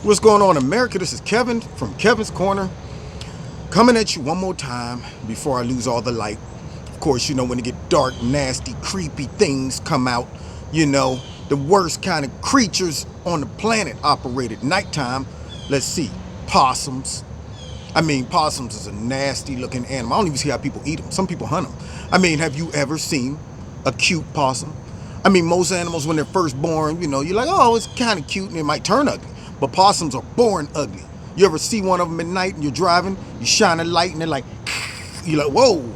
What's going on, America? This is Kevin from Kevin's Corner, coming at you one more time before I lose all the light. Of course, when it get dark, nasty, creepy things come out, the worst kind of creatures on the planet operate at nighttime. Let's see, possums. Possums is a nasty looking animal. I don't even see how people eat them. Some people hunt them. Have you ever seen a cute possum? Most animals, when they're first born, you're like, oh, it's kind of cute and it might turn ugly. But possums are born ugly. You ever see one of them at night and you're driving, you shine a light and they're like, you're like, whoa,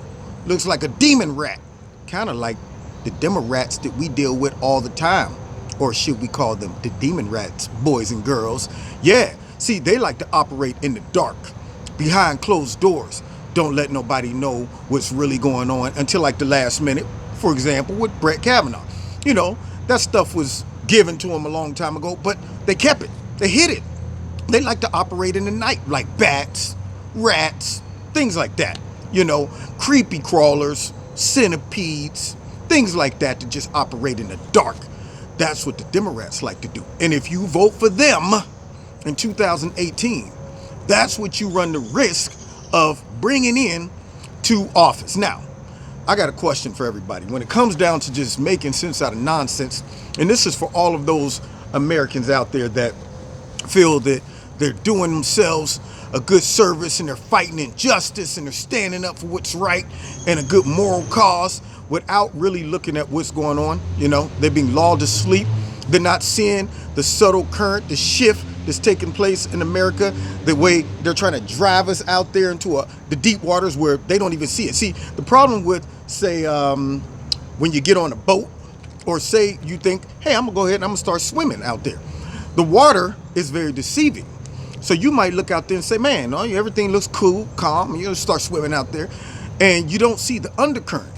looks like a demon rat. Kind of like the demo rats that we deal with all the time. Or should we call them the demon rats, boys and girls? Yeah, see, they like to operate in the dark, behind closed doors. Don't let nobody know what's really going on until like the last minute. For example, with Brett Kavanaugh. That stuff was given to him a long time ago, but they kept it. They hid it. They like to operate in the night, like bats, rats, things like that. Creepy crawlers, centipedes, things like that just operate in the dark. That's what the Democrats like to do. And if you vote for them in 2018, that's what you run the risk of bringing in to office. Now, I got a question for everybody. When it comes down to just making sense out of nonsense, and this is for all of those Americans out there that feel that they're doing themselves a good service and they're fighting injustice and they're standing up for what's right and a good moral cause without really looking at what's going on. They're being lulled to sleep. They're not seeing the subtle current, the shift that's taking place in America, the way they're trying to drive us out there into the deep waters where they don't even see it. See, the problem with, say, when you get on a boat, or say you think, hey, I'm gonna go ahead and I'm gonna start swimming out there. The water is very deceiving. So you might look out there and say, man, everything looks cool, calm, and you start swimming out there, and you don't see the undercurrent.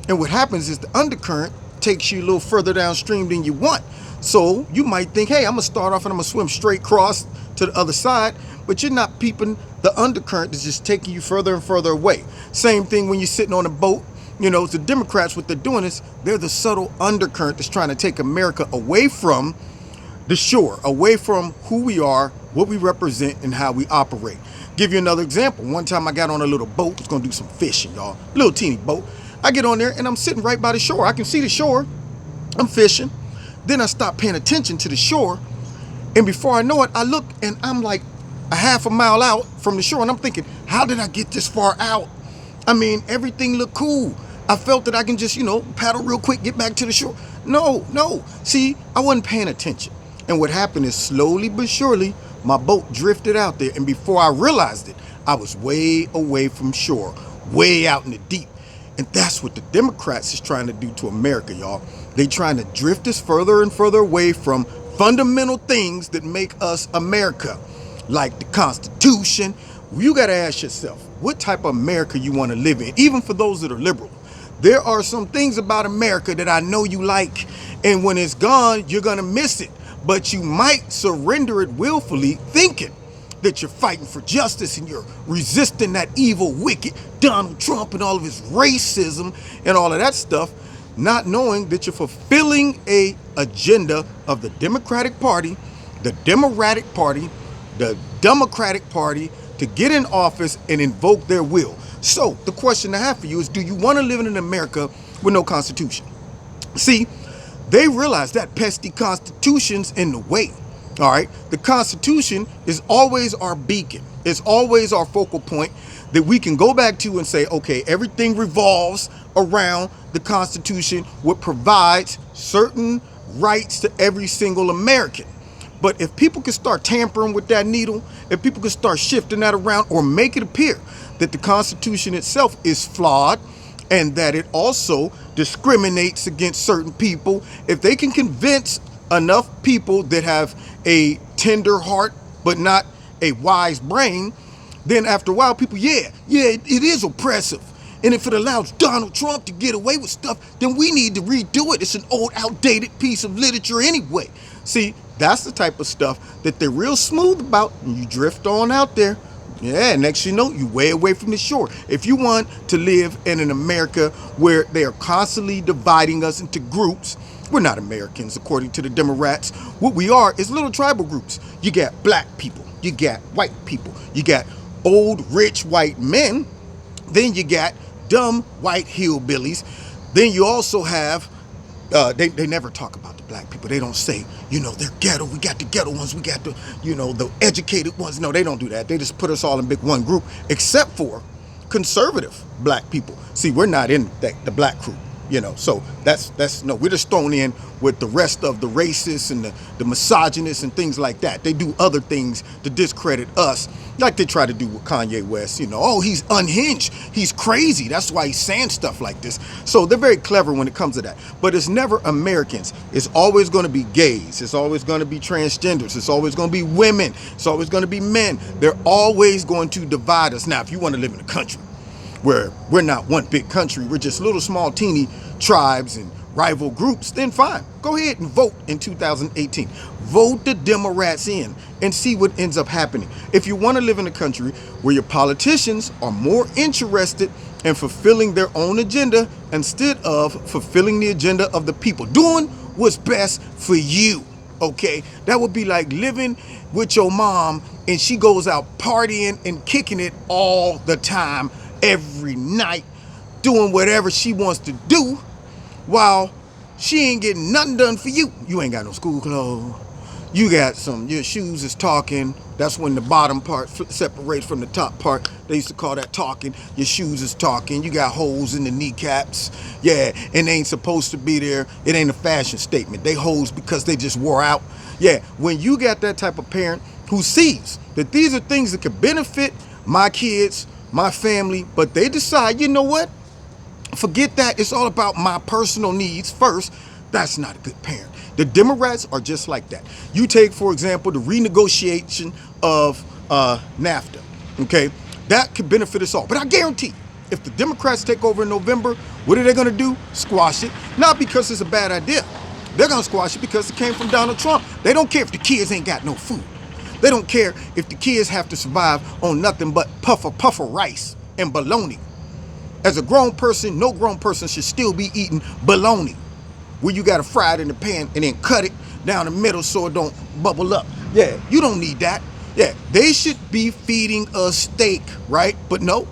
And what happens is the undercurrent takes you a little further downstream than you want. So you might think, hey, I'm gonna start off and I'm gonna swim straight across to the other side, but you're not peeping the undercurrent that's just taking you further and further away. Same thing when you're sitting on a boat. The Democrats, what they're doing is they're the subtle undercurrent that's trying to take America away from the shore, away from who we are, what we represent, and how we operate. Give you another example. One time I got on a little boat, was gonna do some fishing, y'all. Little teeny boat. I get on there and I'm sitting right by the shore. I can see the shore. I'm fishing. Then I stop paying attention to the shore. And before I know it, I look and I'm like a half a mile out from the shore. And I'm thinking, how did I get this far out? Everything looked cool. I felt that I can just, paddle real quick, get back to the shore. No. See, I wasn't paying attention. And what happened is slowly but surely, my boat drifted out there. And before I realized it, I was way away from shore, way out in the deep. And that's what the Democrats is trying to do to America, y'all. They trying to drift us further and further away from fundamental things that make us America, like the Constitution. You got to ask yourself, what type of America you want to live in, even for those that are liberal. There are some things about America that I know you like, and when it's gone, you're going to miss it. But you might surrender it willfully, thinking that you're fighting for justice and you're resisting that evil, wicked Donald Trump and all of his racism and all of that stuff, not knowing that you're fulfilling a agenda of the Democratic Party, the Democratic Party, the Democratic Party, to get in office and invoke their will. So the question I have for you is, do you want to live in an America with no Constitution? See, they realize that pesky Constitution's in the way. All right. The Constitution is always our beacon. It's always our focal point that we can go back to and say, okay, everything revolves around the Constitution, what provides certain rights to every single American. But if people can start tampering with that needle, if people can start shifting that around or make it appear that the Constitution itself is flawed and that it also discriminates against certain people, if they can convince enough people that have a tender heart but not a wise brain, then after a while people, it is oppressive. And if it allows Donald Trump to get away with stuff, then we need to redo it. It's an old, outdated piece of literature anyway. See, that's the type of stuff that they're real smooth about. And you drift on out there, Yeah, next you know, you way away from the shore. If you want to live in an America where they are constantly dividing us into groups, we're not Americans, according to the Democrats. What we are is little tribal groups. You got black people, you got white people, you got old, rich white men, then you got dumb white hillbillies. Then you also have they never talk about the black people. They don't say, they're ghetto. We got the ghetto ones. We got the educated ones. No, they don't do that. They just put us all in big one group, except for conservative black people. See, we're not in the black crew. So that's no, we're just thrown in with the rest of the racists and the misogynists and things like that. They do other things to discredit us, like they try to do with Kanye West. Oh, he's unhinged, he's crazy, that's why he's saying stuff like this. So they're very clever when it comes to that, but it's never Americans. It's always going to be gays, it's always going to be transgenders, it's always going to be women, it's always going to be men. They're always going to divide us. Now, if you want to live in a country where we're not one big country, we're just little small teeny tribes and rival groups, then fine. Go ahead and vote in 2018. Vote the Democrats in and see what ends up happening. If you want to live in a country where your politicians are more interested in fulfilling their own agenda instead of fulfilling the agenda of the people, doing what's best for you, okay? That would be like living with your mom and she goes out partying and kicking it all the time, every night, doing whatever she wants to do, while she ain't getting nothing done for you. You ain't got no school clothes. You got your shoes is talking. That's when the bottom part separates from the top part. They used to call that talking. Your shoes is talking. You got holes in the kneecaps. Yeah, and they ain't supposed to be there. It ain't a fashion statement. They holes because they just wore out. Yeah, when you got that type of parent who sees that these are things that could benefit my kids, my family, but they decide, you know what? Forget that. It's all about my personal needs first. That's not a good parent. The Democrats are just like that. You take, for example, the renegotiation of NAFTA. Okay, that could benefit us all. But I guarantee, if the Democrats take over in November, what are they going to do? Squash it. Not because it's a bad idea. They're going to squash it because it came from Donald Trump. They don't care if the kids ain't got no food. They don't care if the kids have to survive on nothing but puffer rice and bologna. As a grown person, no grown person should still be eating bologna, where you gotta fry it in the pan and then cut it down the middle so it don't bubble up. Yeah, you don't need that. Yeah, they should be feeding us steak, right? But no,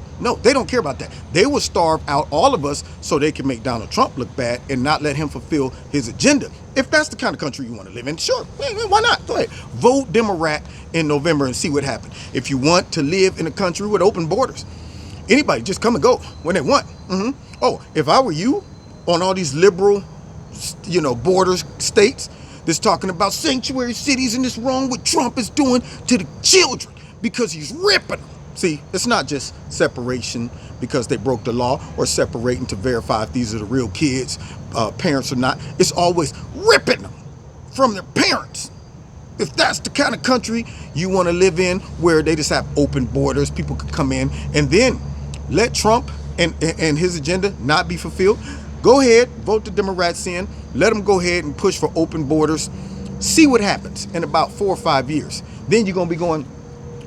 they don't care about that. They will starve out all of us so they can make Donald Trump look bad and not let him fulfill his agenda. If that's the kind of country you want to live in, sure, why not? Go ahead. Vote Democrat in November and see what happens. If you want to live in a country with open borders, anybody just come and go when they want. Oh, if I were you, on all these liberal, borders states that's talking about sanctuary cities and this wrong what Trump is doing to the children because he's ripping them. See, it's not just separation because they broke the law or separating to verify if these are the real kids, parents or not. It's always ripping them from their parents. If that's the kind of country you want to live in, where they just have open borders, people could come in and then let Trump and his agenda not be fulfilled, go ahead, vote the Democrats in, let them go ahead and push for open borders, see what happens in about 4 or 5 years. Then you're going to be going,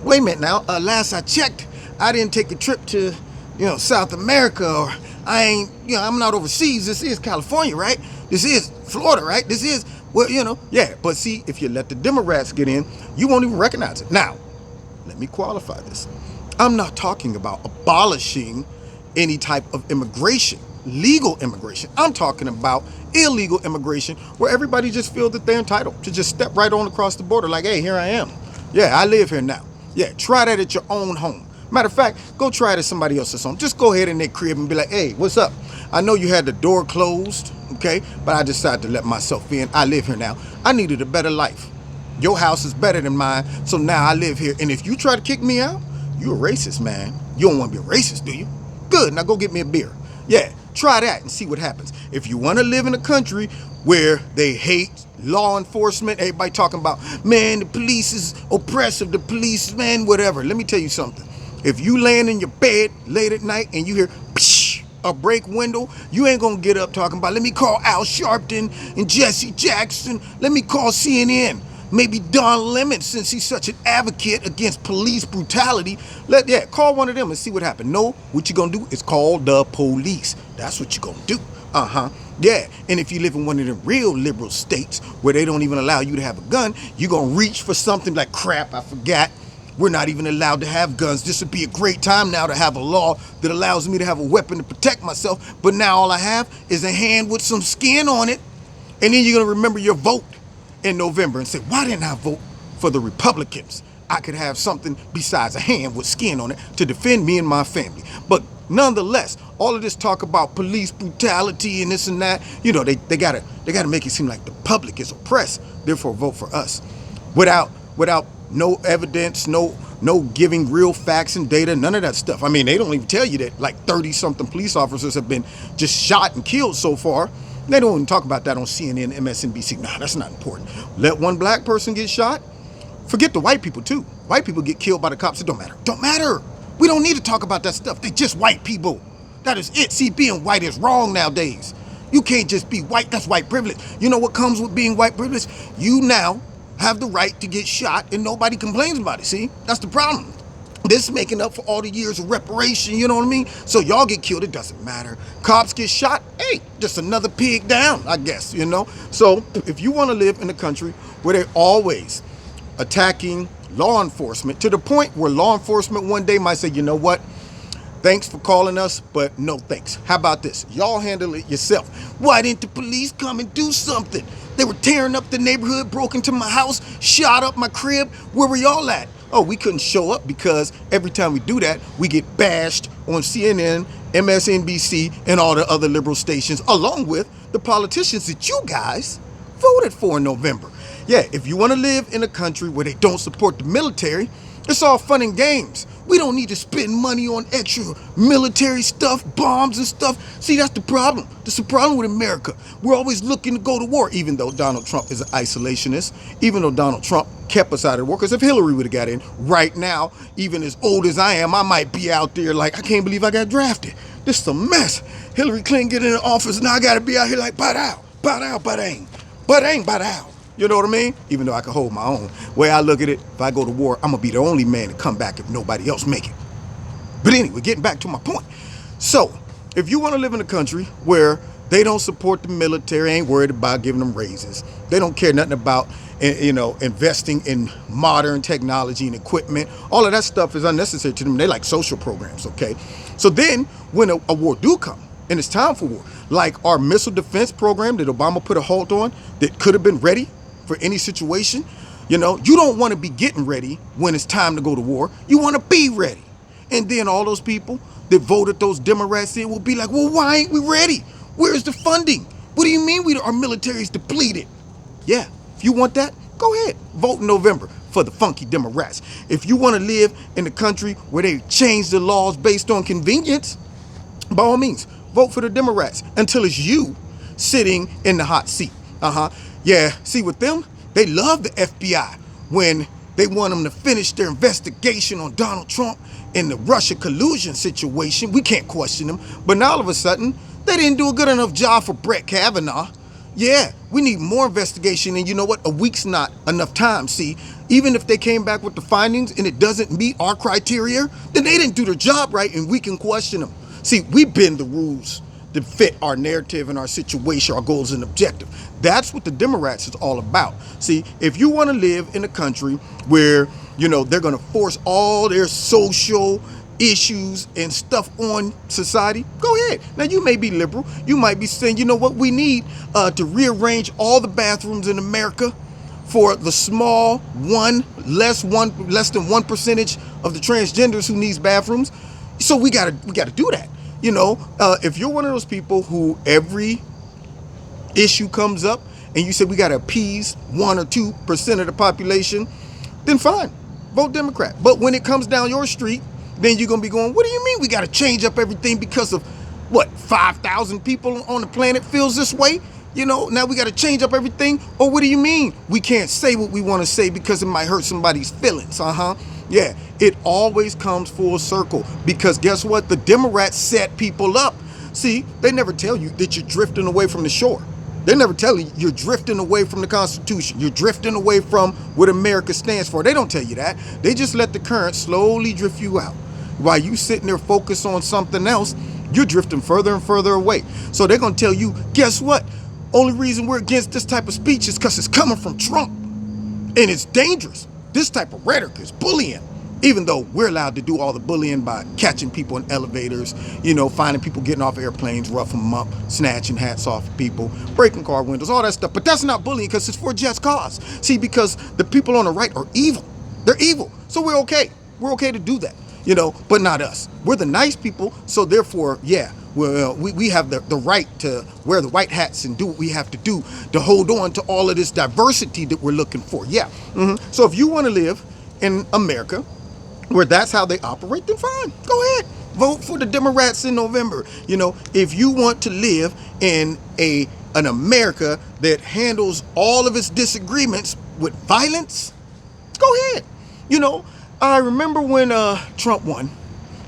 wait a minute now, last I checked, I didn't take a trip to, South America, or I ain't, I'm not overseas. This is California, right? This is Florida, right? This is, yeah. But see, if you let the Democrats get in, you won't even recognize it. Now, let me qualify this. I'm not talking about abolishing any type of immigration, legal immigration. I'm talking about illegal immigration, where everybody just feels that they're entitled to just step right on across the border like, hey, here I am. Yeah, I live here now. Yeah, try that at your own home. Matter of fact, go try it at somebody else's home. Just go ahead in their crib and be like, hey, what's up? I know you had the door closed, okay, but I decided to let myself in. I live here now. I needed a better life. Your house is better than mine, so now I live here. And if you try to kick me out, you're a racist, man. You don't want to be a racist, do you? Good, now go get me a beer. Yeah, try that and see what happens. If you want to live in a country where they hate law enforcement, everybody talking about, man, the police is oppressive, the police, man, whatever. Let me tell you something. If you laying in your bed late at night and you hear psh, a break window, you ain't gonna get up talking about, let me call Al Sharpton and Jesse Jackson, let me call CNN. Maybe Don Lemon, since he's such an advocate against police brutality. Call one of them and see what happened. No, what you gonna do is call the police. That's what you gonna do. Yeah, and if you live in one of the real liberal states where they don't even allow you to have a gun, you're gonna reach for something like, crap, I forgot. We're not even allowed to have guns. This would be a great time now to have a law that allows me to have a weapon to protect myself. But now all I have is a hand with some skin on it. And then you're going to remember your vote in November and say, why didn't I vote for the Republicans? I could have something besides a hand with skin on it to defend me and my family. But nonetheless, all of this talk about police brutality and this and that, they gotta make it seem like the public is oppressed, therefore vote for us. Without no evidence, no giving real facts and data, none of that stuff. I mean, they don't even tell you that like 30-something police officers have been just shot and killed so far. They don't even talk about that on CNN, MSNBC. Nah, that's not important. Let one black person get shot. Forget the white people too. White people get killed by the cops. It don't matter. Don't matter. We don't need to talk about that stuff. They're just white people. That is it. See, being white is wrong nowadays. You can't just be white. That's white privilege. You know what comes with being white privilege? You now have the right to get shot and nobody complains about it. See, that's the problem. This is making up for all the years of reparation, you know what I mean? So y'all get killed, it doesn't matter. Cops get shot, hey, just another pig down, I guess, So if you want to live in a country where they're always attacking law enforcement to the point where law enforcement one day might say, you know what? Thanks for calling us, but no thanks. How about this? Y'all handle it yourself. Why didn't the police come and do something? They were tearing up the neighborhood, broke into my house, shot up my crib. Where were y'all at? Oh, we couldn't show up because every time we do that, we get bashed on CNN, MSNBC, and all the other liberal stations, along with the politicians that you guys voted for in November. Yeah, if you want to live in a country where they don't support the military, it's all fun and games. We don't need to spend money on extra military stuff, bombs and stuff. See, that's the problem. That's the problem with America. We're always looking to go to war, even though Donald Trump is an isolationist, even though Donald Trump kept us out of the war. Because if Hillary would have got in right now, even as old as I am, I might be out there like, I can't believe I got drafted. This is a mess. Hillary Clinton get in the office, and now I got to be out here like, ba-dow, ba-dang, ba-dow. You know what I mean? Even though I can hold my own. Way I look at it, if I go to war, I'm going to be the only man to come back if nobody else make it. But anyway, getting back to my point. So, if you want to live in a country where they don't support the military, ain't worried about giving them raises, they don't care nothing about, investing in modern technology and equipment, all of that stuff is unnecessary to them. They like social programs, okay? So then, when a war do come, and it's time for war, like our missile defense program that Obama put a halt on that could have been ready for any situation, you don't want to be getting ready when it's time to go to war. You want to be ready. And then all those people that voted those Democrats in will be like, well, why ain't we ready? Where's the funding? What do you mean our military is depleted? Yeah, if you want that, go ahead. Vote in November for the funky Democrats. If you want to live in a country where they change the laws based on convenience, by all means, vote for the Democrats until it's you sitting in the hot seat. Yeah, see, with them, they love the FBI when they want them to finish their investigation on Donald Trump and the Russia collusion situation. We can't question them. But now all of a sudden, they didn't do a good enough job for Brett Kavanaugh. Yeah, we need more investigation. And you know what? A week's not enough time. See, even if they came back with the findings and it doesn't meet our criteria, then they didn't do their job right and we can question them. See, we bend the rules to fit our narrative and our situation, our goals and objective. That's what the Democrats is all about. See, if you want to live in a country where, they're going to force all their social issues and stuff on society, go ahead. Now, you may be liberal. You might be saying, you know what, we need to rearrange all the bathrooms in America for the small less than 1% of the transgenders who needs bathrooms. So we gotta do that. If you're one of those people who every issue comes up and you say we gotta appease 1 or 2% of the population, then fine, vote Democrat. But when it comes down your street, then you're gonna be going, what do you mean we gotta change up everything because of 5,000 people on the planet feels this way? Now we gotta change up everything? Or what do you mean we can't say what we wanna say because it might hurt somebody's feelings? Yeah, it always comes full circle because guess what? The Democrats set people up. See, they never tell you that you're drifting away from the shore. They never tell you you're drifting away from the Constitution. You're drifting away from what America stands for. They don't tell you that. They just let the current slowly drift you out. While you sitting there focused on something else, you're drifting further and further away. So they're going to tell you, guess what? Only reason we're against this type of speech is because it's coming from Trump. And it's dangerous. This type of rhetoric is bullying. Even though we're allowed to do all the bullying by catching people in elevators, finding people getting off airplanes, roughing them up, snatching hats off of people, breaking car windows, all that stuff. But that's not bullying because it's for a just cause. See, because the people on the right are evil. They're evil. So we're okay. We're okay to do that, but not us. We're the nice people. So therefore, yeah, we have the right to wear the white hats and do what we have to do to hold on to all of this diversity that we're looking for. Yeah. So if you want to live in America, where that's how they operate, then fine. Go ahead. Vote for the Democrats in November. If you want to live in an America that handles all of its disagreements with violence, go ahead. I remember when Trump won,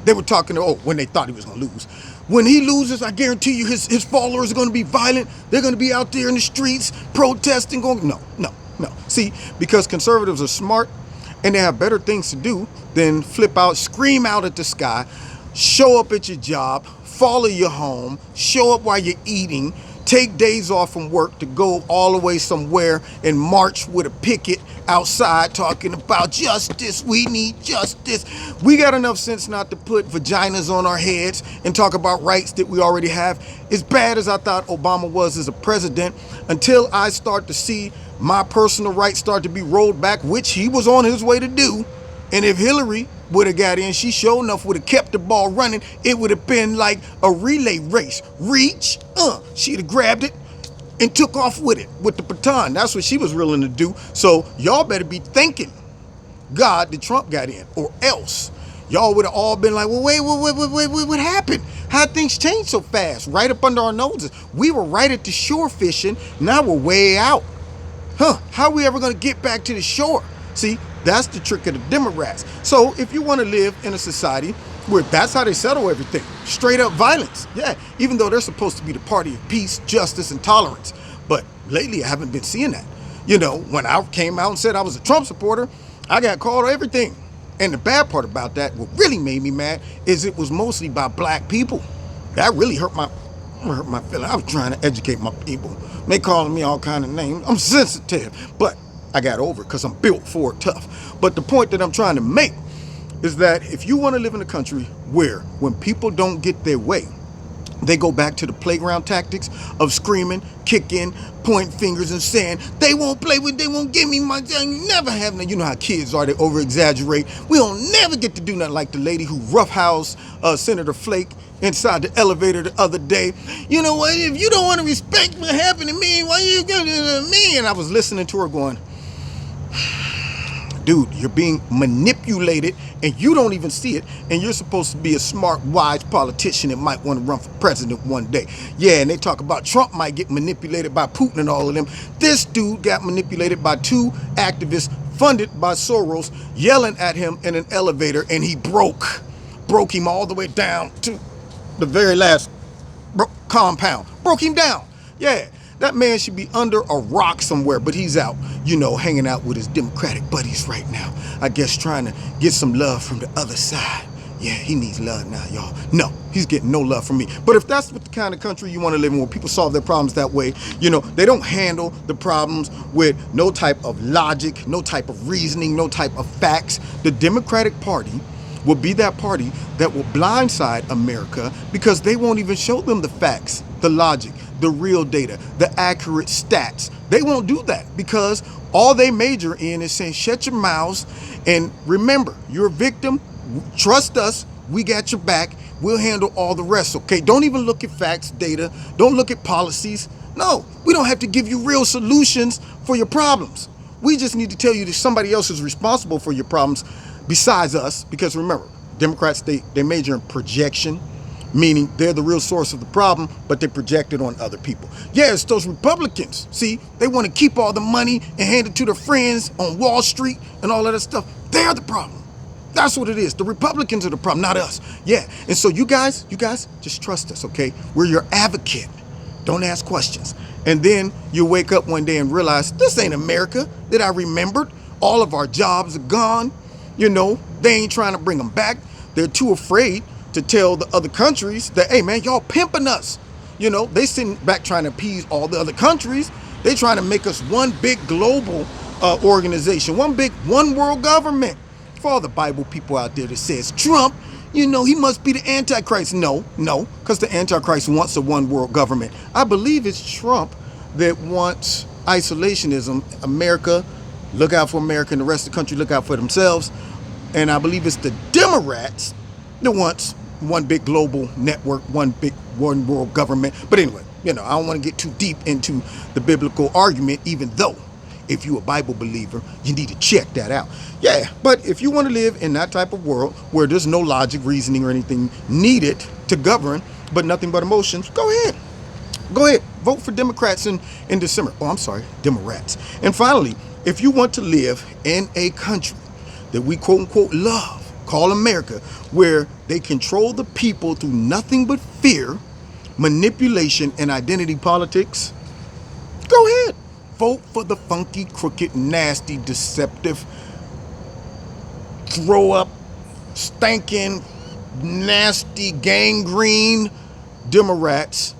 they were talking, when they thought he was going to lose. When he loses, I guarantee you his followers are going to be violent. They're going to be out there in the streets protesting, going, no. See, because conservatives are smart, and they have better things to do than flip out, scream out at the sky, show up at your job, follow you home, show up while you're eating, take days off from work to go all the way somewhere and march with a picket outside talking about justice. We need justice. We got enough sense not to put vaginas on our heads and talk about rights that we already have. As bad as I thought Obama was as a president, until I start to see my personal rights start to be rolled back, which he was on his way to do. And if Hillary would have got in, she sure enough would have kept the ball running. It would have been like a relay race. Reach, she'd have grabbed it and took off with it, with the baton. That's what she was willing to do. So y'all better be thanking God that Trump got in, or else y'all would have all been like, well, wait, what happened? How things changed so fast, right up under our noses? We were right at the shore fishing. Now we're way out. How are we ever going to get back to the shore? See, that's the trick of the Democrats. So if you want to live in a society where that's how they settle everything, straight up violence. Yeah, even though they're supposed to be the party of peace, justice, and tolerance. But lately I haven't been seeing that. When I came out and said I was a Trump supporter, I got called everything. And the bad part about that, what really made me mad, is it was mostly by black people. That really hurt my feeling. I was trying to educate my people. They calling me all kind of names. I'm sensitive, but I got over it because I'm built for it tough. But the point that I'm trying to make is that if you want to live in a country where when people don't get their way, they go back to the playground tactics of screaming, kicking, pointing fingers and saying, they won't play with, they won't give me my thing, never have no. You know how kids are, they over exaggerate. We'll never get to do nothing like the lady who roughhoused Senator Flake inside the elevator the other day. You know what, if you don't want to respect what happened to me, why you gonna do to me? And I was listening to her going, dude, you're being manipulated and you don't even see it, and you're supposed to be a smart, wise politician that might want to run for president one day. Yeah, and they talk about Trump might get manipulated by Putin and all of them. This dude got manipulated by two activists funded by Soros yelling at him in an elevator, and he broke him all the way down to the very last compound. Broke him down. Yeah. That man should be under a rock somewhere, but he's out, hanging out with his Democratic buddies right now. I guess trying to get some love from the other side. Yeah, he needs love now, y'all. No, he's getting no love from me. But if that's what the kind of country you want to live in, where people solve their problems that way, they don't handle the problems with no type of logic, no type of reasoning, no type of facts. The Democratic Party will be that party that will blindside America because they won't even show them the facts, the logic, the real data, the accurate stats. They won't do that because all they major in is saying, shut your mouths and remember, you're a victim. Trust us. We got your back. We'll handle all the rest. Okay. Don't even look at facts, data. Don't look at policies. No, we don't have to give you real solutions for your problems. We just need to tell you that somebody else is responsible for your problems besides us. Because remember, Democrats, they major in projection, meaning they're the real source of the problem, but they project it on other people. Yeah, it's those Republicans. See, they want to keep all the money and hand it to their friends on Wall Street and all of that stuff. They're the problem. That's what it is. The Republicans are the problem, not us. Yeah, and so you guys, just trust us, okay? We're your advocate. Don't ask questions. And then you wake up one day and realize this ain't America that I remembered. All of our jobs are gone. They ain't trying to bring them back. They're too afraid to tell the other countries that, hey man, y'all pimping us. They sitting back trying to appease all the other countries. They trying to make us one big global organization, one world government. For all the Bible people out there that says Trump, he must be the Antichrist. No, because the Antichrist wants a one world government. I believe it's Trump that wants isolationism. America, look out for America, and the rest of the country look out for themselves. And I believe it's the Democrats that wants one big global network, one world government. But anyway, I don't want to get too deep into the biblical argument, even though if you're a Bible believer, you need to check that out. Yeah, but if you want to live in that type of world where there's no logic, reasoning, or anything needed to govern, but nothing but emotions, go ahead. Go ahead. Vote for Democrats in December. Oh, I'm sorry, Democrats. And finally, if you want to live in a country that we quote unquote love, call America, where they control the people through nothing but fear, manipulation, and identity politics, go ahead. Vote for the funky, crooked, nasty, deceptive, throw up, stinking, nasty, gangrene Democrats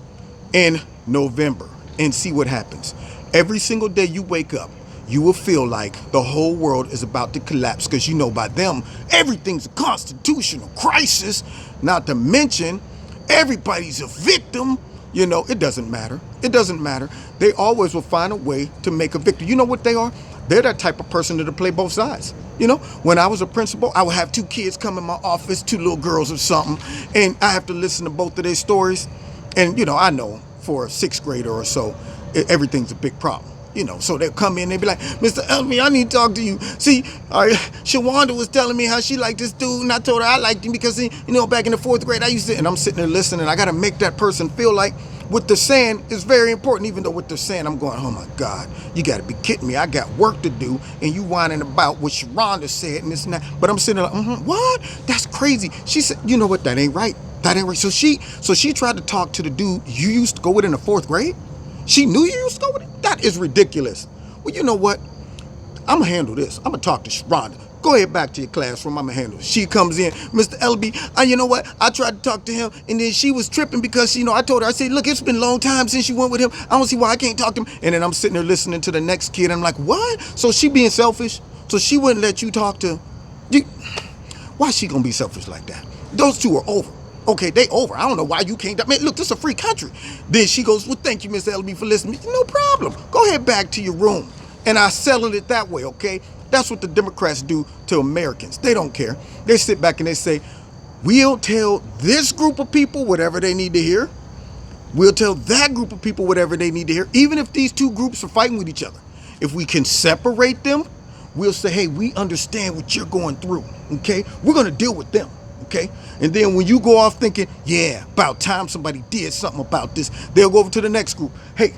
in November and see what happens. Every single day you wake up, you will feel like the whole world is about to collapse because by them, everything's a constitutional crisis. Not to mention, everybody's a victim. It doesn't matter. It doesn't matter. They always will find a way to make a victim. You know what they are? They're that type of person that'll play both sides. When I was a principal, I would have 2 kids come in my office, 2 little girls or something, and I have to listen to both of their stories. And, I know for a 6th grader or so, everything's a big problem. So they'll come in and be like, Mr. Elmy, I need to talk to you. See, Shawanda was telling me how she liked this dude, and I told her I liked him because, back in the 4th grade, I used to, and I'm sitting there listening. I got to make that person feel like what they're saying is very important, even though what they're saying, I'm going, oh my God, you got to be kidding me. I got work to do, and you whining about what Shawanda said and this and that. But I'm sitting there like, what? That's crazy. She said, you know what? That ain't right. That ain't right. So she tried to talk to the dude you used to go with in the 4th grade. She knew you used to go with it? That is ridiculous. Well, you know what? I'm going to handle this. I'm going to talk to Rhonda. Go ahead back to your classroom. I'm going to handle it. She comes in. Mr. LB, you know what? I tried to talk to him, and then she was tripping because, I told her, I said, look, it's been a long time since you went with him. I don't see why I can't talk to him. And then I'm sitting there listening to the next kid. And I'm like, what? So she being selfish? So she wouldn't let you talk to you? Why is she going to be selfish like that? Those two are over. Okay, they over. I don't know why you can't. Man, look, this is a free country. Then she goes, well, thank you, Mr. LB, for listening. No problem. Go ahead back to your room. And I settled it that way, okay? That's what the Democrats do to Americans. They don't care. They sit back and they say, we'll tell this group of people whatever they need to hear. We'll tell that group of people whatever they need to hear, even if these 2 groups are fighting with each other. If we can separate them, we'll say, hey, we understand what you're going through, okay? We're going to deal with them. Okay? And then when you go off thinking, yeah, about time somebody did something about this, they'll go over to the next group. Hey,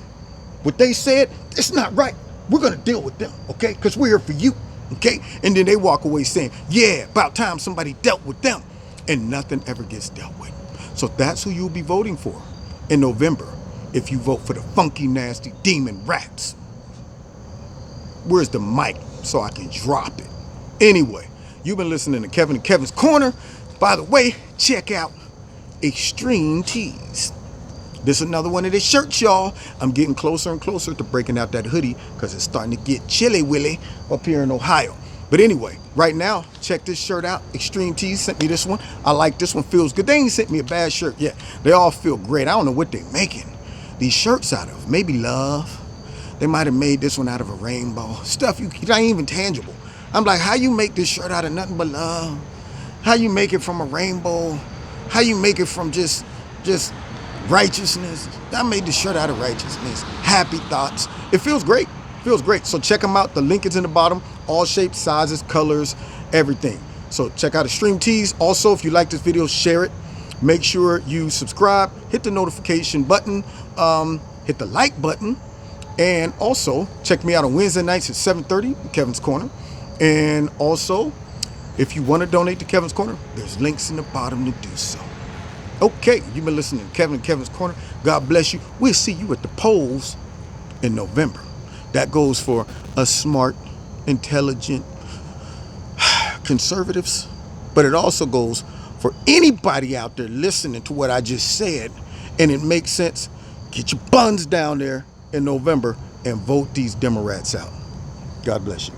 what they said, it's not right. We're going to deal with them, okay? Because we're here for you, okay? And then they walk away saying, yeah, about time somebody dealt with them. And nothing ever gets dealt with. So that's who you'll be voting for in November if you vote for the funky, nasty demon rats. Where's the mic so I can drop it? Anyway, you've been listening to Kevin and Kevin's Corner. By the way, check out Extreme Tees. This is another one of the shirts, y'all. I'm getting closer and closer to breaking out that hoodie because it's starting to get chilly willy up here in Ohio. But anyway, right now, check this shirt out. Extreme Tees sent me this one. I like this one. Feels good. They ain't sent me a bad shirt yet. They all feel great. I don't know what they're making these shirts out of. Maybe love. They might have made this one out of a rainbow. Stuff it ain't even tangible. I'm like, how you make this shirt out of nothing but love? How you make it from a rainbow? How you make it from just righteousness? I made this shirt out of righteousness. Happy thoughts. It feels great. Feels great. So check them out. The link is in the bottom. All shapes, sizes, colors, everything. So check out Extreme Tees. Also, if you like this video, share it. Make sure you subscribe. Hit the notification button. Hit the like button. And also, check me out on Wednesday nights at 7:30 in Kevin's Corner. And also, if you want to donate to Kevin's Corner, there's links in the bottom to do so. Okay, you've been listening to Kevin's Corner. God bless you. We'll see you at the polls in November. That goes for us smart, intelligent conservatives, but it also goes for anybody out there listening to what I just said and it makes sense. Get your buns down there in November and vote these Democrats out. God bless you.